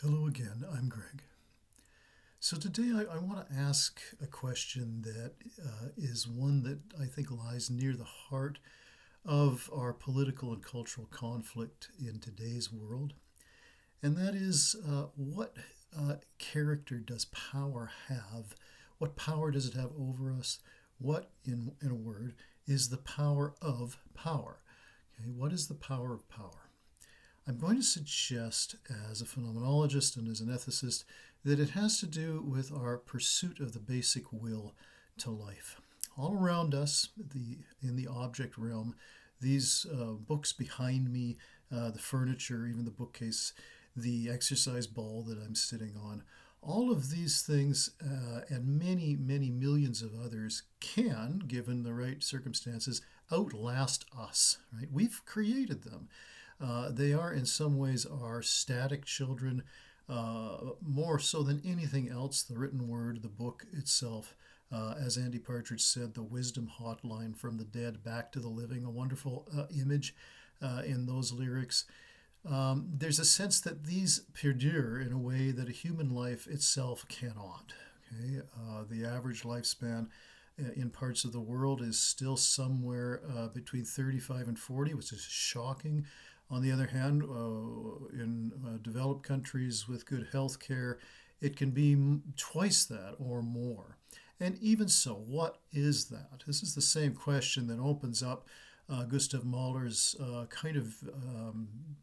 Hello again, I'm Greg. So today I want to ask a question that is one that I think lies near the heart of our political and cultural conflict in today's world. And that is what character does power have? What power does it have over us? What, in a word, is the power of power? Okay, what is the power of power? I'm going to suggest, as a phenomenologist and as an ethicist, that it has to do with our pursuit of the basic will to life. All around us, in the object realm, these books behind me, the furniture, even the bookcase, the exercise ball that I'm sitting on, all of these things and many, many millions of others can, given the right circumstances, outlast us. Right? We've created them. They are, in some ways, our static children, more so than anything else, the written word, the book itself. As Andy Partridge said, the wisdom hotline from the dead back to the living, a wonderful image in those lyrics. There's a sense that these perdure in a way that a human life itself cannot. Okay? The average lifespan in parts of the world is still somewhere between 35 and 40, which is shocking. On the other hand, in developed countries with good health care, it can be twice that or more. And even so, what is that? This is the same question that opens up Gustav Mahler's kind of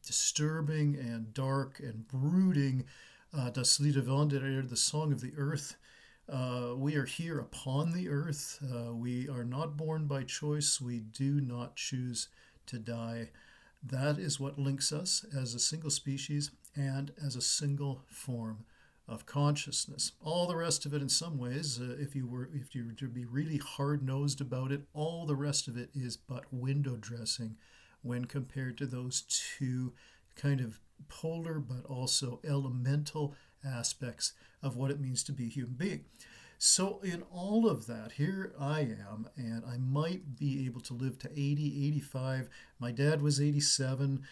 disturbing and dark and brooding Das Lied van der Erde, the Song of the Earth. We are here upon the earth. We are not born by choice. We do not choose to die. That is what links us as a single species and as a single form of consciousness. All the rest of it, in some ways, if you were to be really hard-nosed about it, all the rest of it is but window dressing when compared to those two kind of polar but also elemental aspects of what it means to be a human being. So, in all of that, here I am, and I might be able to live to 80, 85. My dad was 87,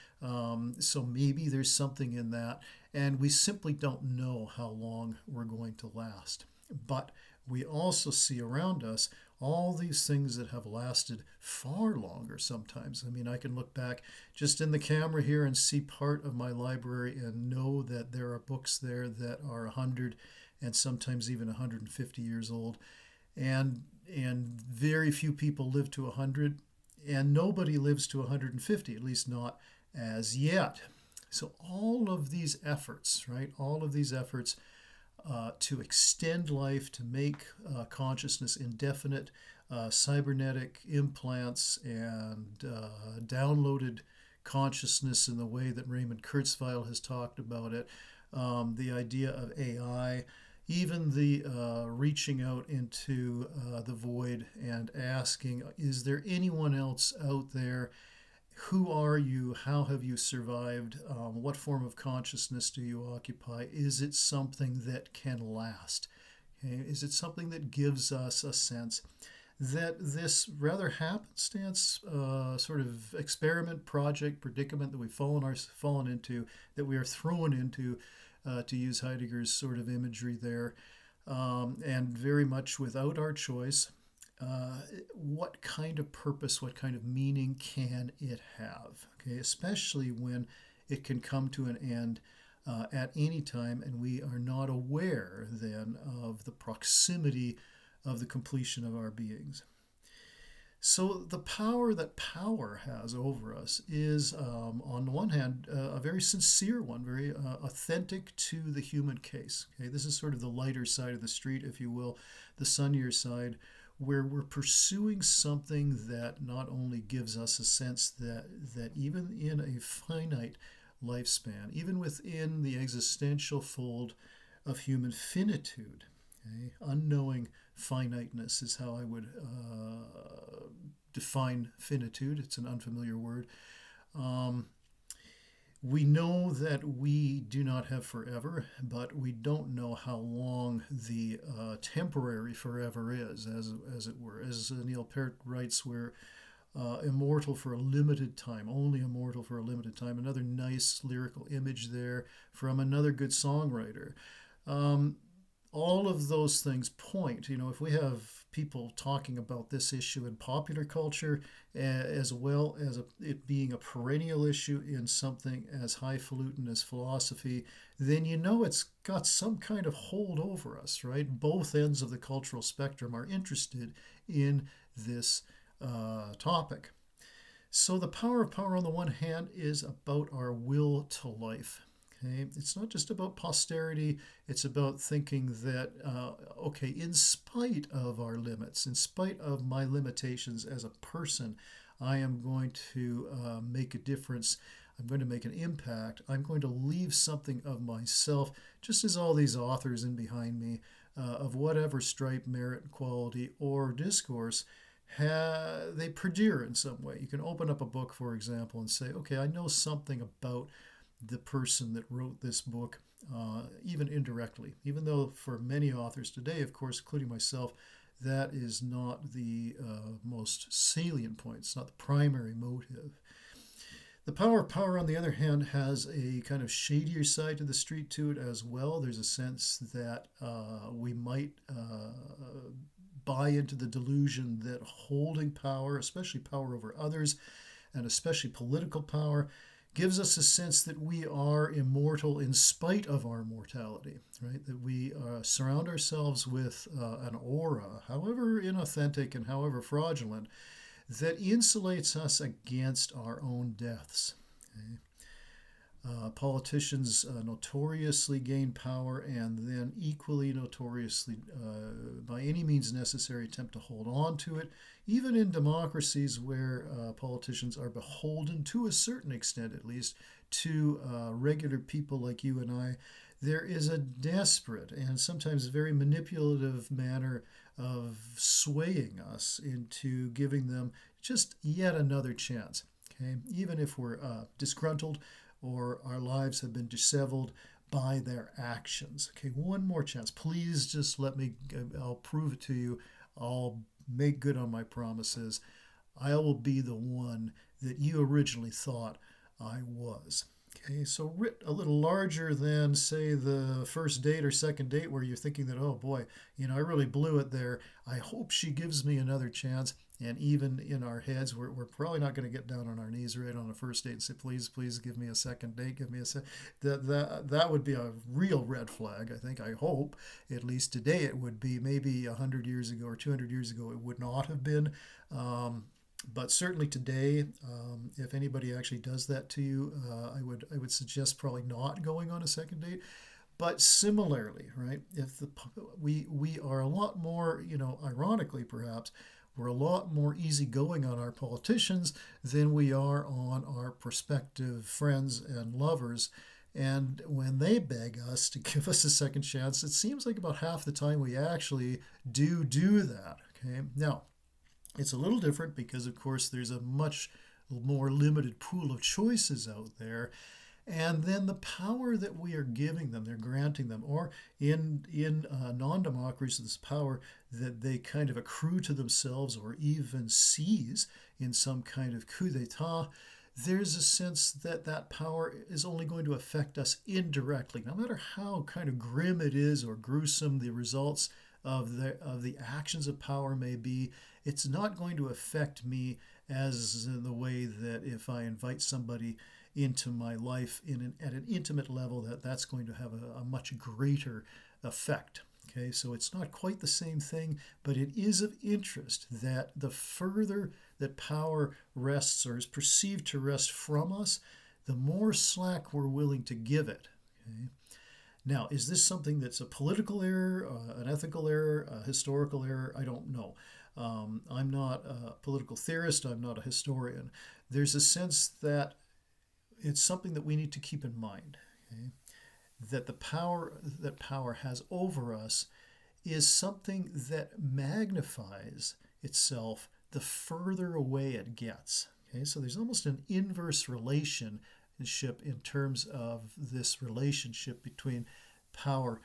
so maybe there's something in that. And we simply don't know how long we're going to last. But we also see around us all these things that have lasted far longer sometimes. I mean, I can look back just in the camera here and see part of my library and know that there are books there that are 100 and sometimes even 150 years old. And very few people live to 100, and nobody lives to 150, at least not as yet. So all of these efforts, right? All of these efforts to extend life, to make consciousness indefinite, cybernetic implants, and downloaded consciousness in the way that Raymond Kurzweil has talked about it, the idea of AI, even the reaching out into the void and asking, is there anyone else out there? Who are you? How have you survived? What form of consciousness do you occupy? Is it something that can last? Okay? Is it something that gives us a sense that this rather happenstance sort of experiment, project, predicament that we've fallen into, that we are thrown into, to use Heidegger's sort of imagery there, and very much without our choice, what kind of purpose, what kind of meaning can it have? Okay, especially when it can come to an end at any time, and we are not aware then of the proximity of the completion of our beings. So the power that power has over us is, on the one hand, a very sincere one, very authentic to the human case. Okay, this is sort of the lighter side of the street, if you will, the sunnier side, where we're pursuing something that not only gives us a sense that even in a finite lifespan, even within the existential fold of human finitude, okay, unknowing finiteness is how I would define finitude. It's an unfamiliar word. We know that we do not have forever, but we don't know how long the temporary forever is, as it were. As Neil Peart writes, where immortal for a limited time, only immortal for a limited time. Another nice lyrical image there from another good songwriter. Um, all of those things point, if we have people talking about this issue in popular culture, as well as it being a perennial issue in something as highfalutin as philosophy, then it's got some kind of hold over us, right? Both ends of the cultural spectrum are interested in this topic. So the power of power on the one hand is about our will to life. Okay? It's not just about posterity, it's about thinking that, okay, in spite of our limits, in spite of my limitations as a person, I am going to make a difference. I'm going to make an impact. I'm going to leave something of myself, just as all these authors in behind me, of whatever stripe, merit, quality, or discourse, they perdure in some way. You can open up a book, for example, and say, okay, I know something about the person that wrote this book, even indirectly, even though for many authors today, of course, including myself, that is not the most salient point. It's not the primary motive. The power of power, on the other hand, has a kind of shadier side to the street to it as well. There's a sense that we might buy into the delusion that holding power, especially power over others, and especially political power, gives us a sense that we are immortal in spite of our mortality, right? That we surround ourselves with an aura, however inauthentic and however fraudulent, that insulates us against our own deaths. Okay? Politicians notoriously gain power and then equally notoriously, by any means necessary, attempt to hold on to it. Even in democracies where politicians are beholden, to a certain extent at least, to regular people like you and I, there is a desperate and sometimes very manipulative manner of swaying us into giving them just yet another chance. Okay? Even if we're disgruntled, or our lives have been disseveled by their actions. Okay, one more chance. Please just let me, I'll prove it to you. I'll make good on my promises. I will be the one that you originally thought I was. Okay, so writ a little larger than, say, the first date or second date where you're thinking that, oh boy, I really blew it there. I hope she gives me another chance. And even in our heads, we're probably not going to get down on our knees right on a first date and say, please give me a second date, give me a second. That would be a real red flag, I think. I hope, at least today it would be. Maybe 100 years ago or 200 years ago it would not have been. But certainly today, if anybody actually does that to you, I would suggest probably not going on a second date. But similarly, right, if we are a lot more, ironically perhaps, we're a lot more easygoing on our politicians than we are on our prospective friends and lovers. And when they beg us to give us a second chance, it seems like about half the time we actually do that. Okay, now it's a little different because, of course, there's a much more limited pool of choices out there. And then the power that we are giving them, they're granting them, or in non-democracies, this power that they kind of accrue to themselves or even seize in some kind of coup d'etat, there's a sense that that power is only going to affect us indirectly. No matter how kind of grim it is or gruesome the results of the actions of power may be, it's not going to affect me as in the way that if I invite somebody into my life at an intimate level, that's going to have a much greater effect. Okay, so it's not quite the same thing, but it is of interest that the further that power rests or is perceived to rest from us, the more slack we're willing to give it. Okay? Now, is this something that's a political error, an ethical error, a historical error? I don't know. I'm not a political theorist. I'm not a historian. There's a sense that it's something that we need to keep in mind, okay? That the power that power has over us is something that magnifies itself the further away it gets. Okay, so there's almost an inverse relationship in terms of this relationship between power,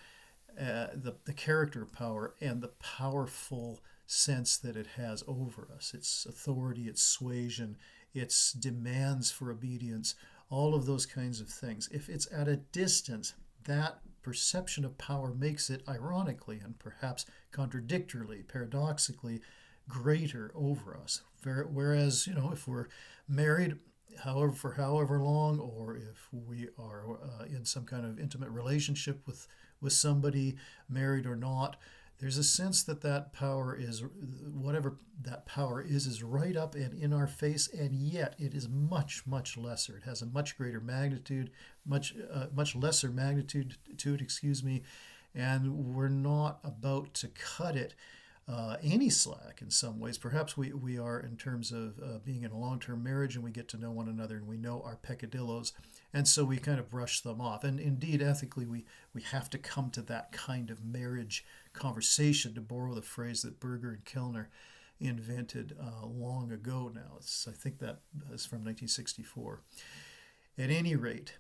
the character of power, and the powerful sense that it has over us, its authority, its suasion, its demands for obedience, all of those kinds of things. If it's at a distance, that perception of power makes it, ironically and perhaps contradictorily, paradoxically, greater over us. Whereas, if we're married, however long, or if we are in some kind of intimate relationship with somebody, married or not, there's a sense that that power is, whatever that power is right up and in our face, and yet it is much lesser. It has a much greater magnitude, much lesser magnitude to it, excuse me, and we're not about to cut it any slack in some ways. Perhaps we are in terms of being in a long-term marriage, and we get to know one another and we know our peccadillos, and so we kind of brush them off. And indeed, ethically, we have to come to that kind of marriage conversation, to borrow the phrase that Berger and Kellner invented long ago now. I think that is from 1964. At any rate,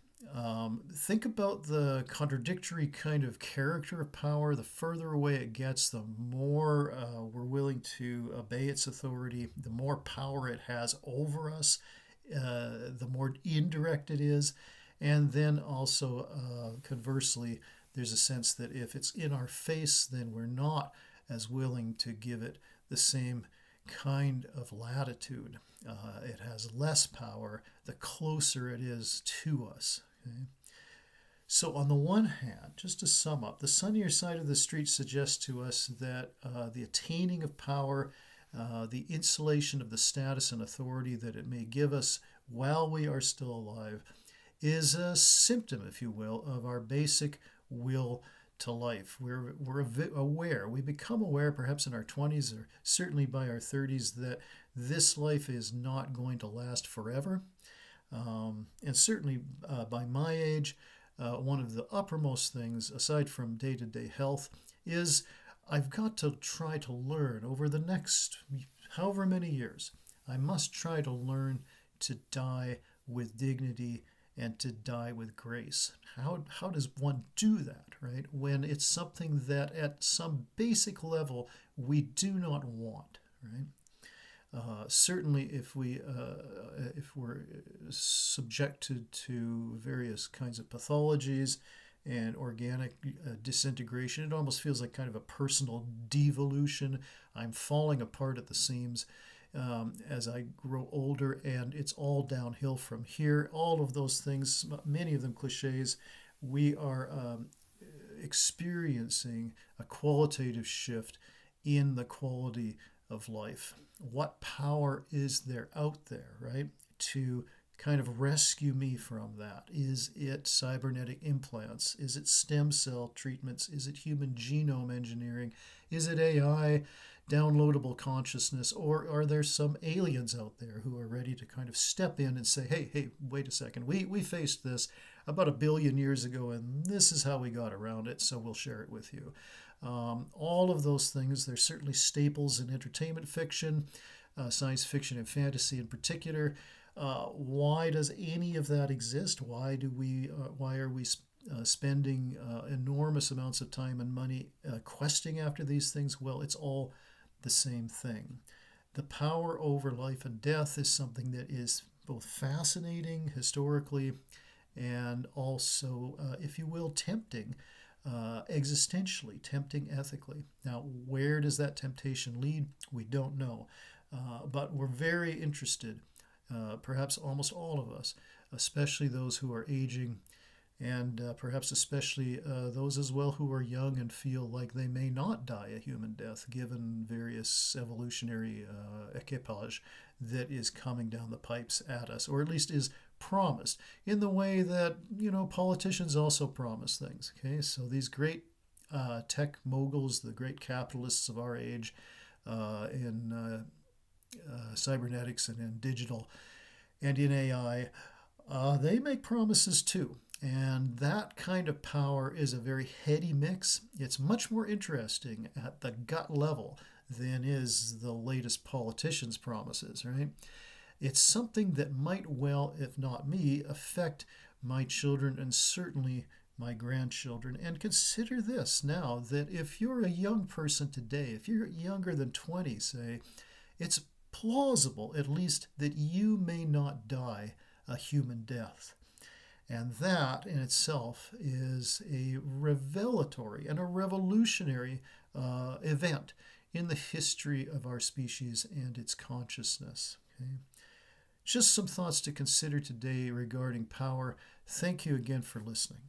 think about the contradictory kind of character of power. The further away it gets, the more we're willing to obey its authority, the more power it has over us, the more indirect it is. And then also, conversely, there's a sense that if it's in our face, then we're not as willing to give it the same kind of latitude. It has less power the closer it is to us. Okay? So on the one hand, just to sum up, the sunnier side of the street suggests to us that the attaining of power, the insulation of the status and authority that it may give us while we are still alive, is a symptom, if you will, of our basic will to life. We're aware, we become aware perhaps in our 20s or certainly by our 30s that this life is not going to last forever. And certainly by my age, one of the uppermost things, aside from day-to-day health, is I've got to try to learn over the next however many years. I must try to learn to die with dignity and to die with grace. How does one do that, right? When it's something that at some basic level we do not want, right? Certainly, if we're subjected to various kinds of pathologies and organic disintegration, it almost feels like kind of a personal devolution. I'm falling apart at the seams as I grow older, and it's all downhill from here. All of those things, many of them cliches, we are experiencing a qualitative shift in the quality of life. What power is there out there, right, to kind of rescue me from that? Is it cybernetic implants? Is it stem cell treatments? Is it human genome engineering? Is it AI, downloadable consciousness? Or are there some aliens out there who are ready to kind of step in and say, hey, wait a second, we faced this about 1 billion years ago, and this is how we got around it, so we'll share it with you. All of those things, they're certainly staples in entertainment fiction, science fiction and fantasy in particular. Why does any of that exist? Why are we spending enormous amounts of time and money questing after these things? Well, it's all the same thing. The power over life and death is something that is both fascinating historically and also, if you will, tempting existentially, tempting ethically. Now, where does that temptation lead? We don't know. But we're very interested, perhaps almost all of us, especially those who are aging, and perhaps especially those as well who are young and feel like they may not die a human death given various evolutionary equipage that is coming down the pipes at us, or at least is promised in the way that, politicians also promise things. Okay, so these great tech moguls, the great capitalists of our age in cybernetics and in digital and in AI, they make promises too. And that kind of power is a very heady mix. It's much more interesting at the gut level than is the latest politicians' promises, right? It's something that might well, if not me, affect my children and certainly my grandchildren. And consider this now, that if you're a young person today, if you're younger than 20, say, it's plausible, at least, that you may not die a human death. And that in itself is a revelatory and a revolutionary event in the history of our species and its consciousness. Okay? Just some thoughts to consider today regarding power. Thank you again for listening.